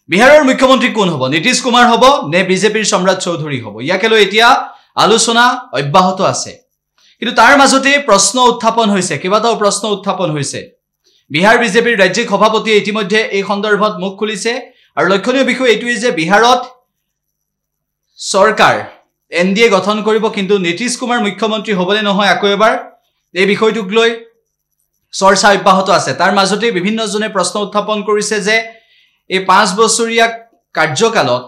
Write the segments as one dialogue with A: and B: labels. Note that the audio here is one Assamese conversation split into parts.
A: বিহাৰৰ মুখ্যমন্ত্ৰী কোন হ'ব নীতিশ কুমাৰ হ'ব নে বিজেপিৰ সম্ৰাট চৌধুৰী হ'ব ইয়াকে লৈ এতিয়া আলোচনা অব্যাহত আছে কিন্তু তাৰ মাজতে প্ৰশ্ন উত্থাপন হৈছে কেইবাটাও প্ৰশ্ন উত্থাপন হৈছে বিহাৰ বিজেপিৰ ৰাজ্যিক সভাপতিয়ে ইতিমধ্যে এই সন্দৰ্ভত মুখ খুলিছে আৰু লক্ষণীয় বিষয় এইটোৱে যে বিহাৰত সৰকাৰ এনডিএ গঠন কৰিব কিন্তু নীতিশ কুমাৰ মুখ্যমন্ত্ৰী হ'বলে নহয় আকৌ এবাৰ এই বিষয়টোক লৈ চৰ্চা অব্যাহত আছে তাৰ মাজতে বিভিন্নজনে প্ৰশ্ন উত্থাপন কৰিছে যে এই 5 বছৰীয়া কাৰ্যকালত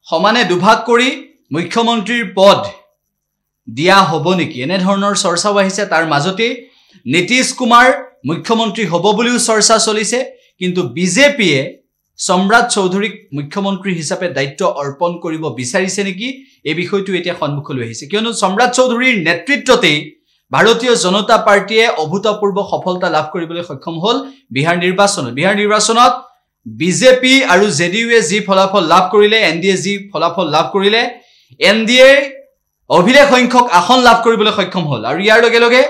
A: সমানে দুভাগ কৰি মুখ্যমন্ত্ৰীৰ পদ দিয়া হ'ব নেকি এনে ধৰণৰ চৰ্চা আহিছে তাৰ মাজতে নীতিশ কুমাৰ মুখ্যমন্ত্ৰী হ'ব বুলিও চৰ্চা চলিছে কিন্তু বিজেপিয়ে সম্ৰাট চৌধুৰীক মুখ্যমন্ত্ৰী হিচাপে দায়িত্ব অৰ্পণ কৰিব বিচাৰিছে নেকি এই বিষয়টো এতিয়া সন্মুখলৈ আহিছে কিয়নো সম্ৰাট চৌধুৰীৰ নেতৃত্বতে ভাৰতীয় জনতা পাৰ্টিয়ে অভূতপূৰ্ব সফলতা লাভ কৰিবলৈ সক্ষম হ'ল বিহাৰ নিৰ্বাচনত বিজেপি আৰু জেডিইউয়ে যি ফলাফল লাভ কৰিলে এনডিএ যি ফলাফল লাভ কৰিলে এনডিএ অভিলেখ সংখ্যক আসন লাভ কৰিবলৈ সক্ষম হ'ল আৰু ইয়াৰ লগে লগে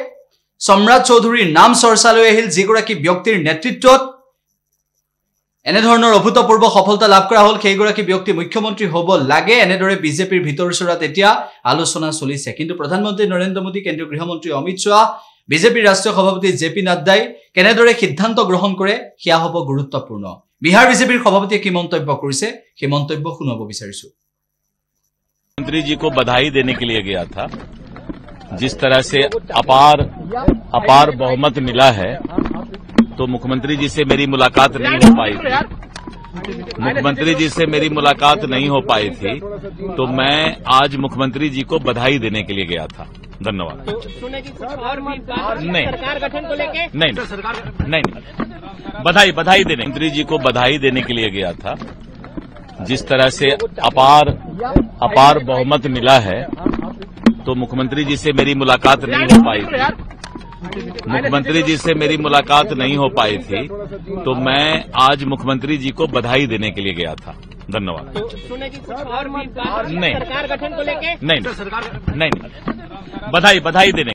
A: সম্ৰাট চৌধুৰীৰ নাম চৰ্চালৈ আহিল যিগৰাকী ব্যক্তিৰ নেতৃত্বত এনে ধৰণৰ অভূতপূৰ্ব সফলতা লাভ কৰা হ'ল সেইগৰাকী ব্যক্তি মুখ্যমন্ত্ৰী হ'ব লাগে এনেদৰে বিজেপিৰ ভিতৰচৰাত এতিয়া আলোচনা চলিছে কিন্তু প্ৰধানমন্ত্ৰী নৰেন্দ্ৰ মোদী কেন্দ্ৰীয় গৃহমন্ত্ৰী অমিত শাহ বিজেপিৰ ৰাষ্ট্ৰীয় সভাপতি জেপি নাড্ডাই কেনেদৰে সিদ্ধান্ত গ্ৰহণ কৰে সেয়া হ'ব গুৰুত্বপূৰ্ণ বিহাৰ বিজেপিৰ সভাপতিয়ে কি মন্তব্য কৰিছে সেই মন্তব্য শুনাব বিচাৰিছো
B: मंत्री जी को बधाई देने के लिए गया था जिस तरह से अपार बहुमत मिला है तो मुख्यमंत्री जी से मेरी मुलाकात नहीं हो पाई थी मुख्यमंत्री जी से मेरी मुलाकात नहीं हो पाई थी तो मैं आज मुख्यमंत्री जी को बधाई देने के लिए गया था धन्यवाद नहीं
C: सरकार गठन को लेके
B: नहीं बधाई देने मंत्री जी को बधाई देने के लिए गया था जिस तरह से अपार बहुमत मिला है तो मुख्यमंत्री जी से मेरी मुलाकात नहीं हो पाई थी मुख्यमंत्री जी से मेरी मुलाकात नहीं हो पाई थी तो मैं आज मुख्यमंत्री जी को बधाई देने के लिए गया था धन्यवाद
C: नहीं सरकार गठन को लेके
B: नहीं बधाई देने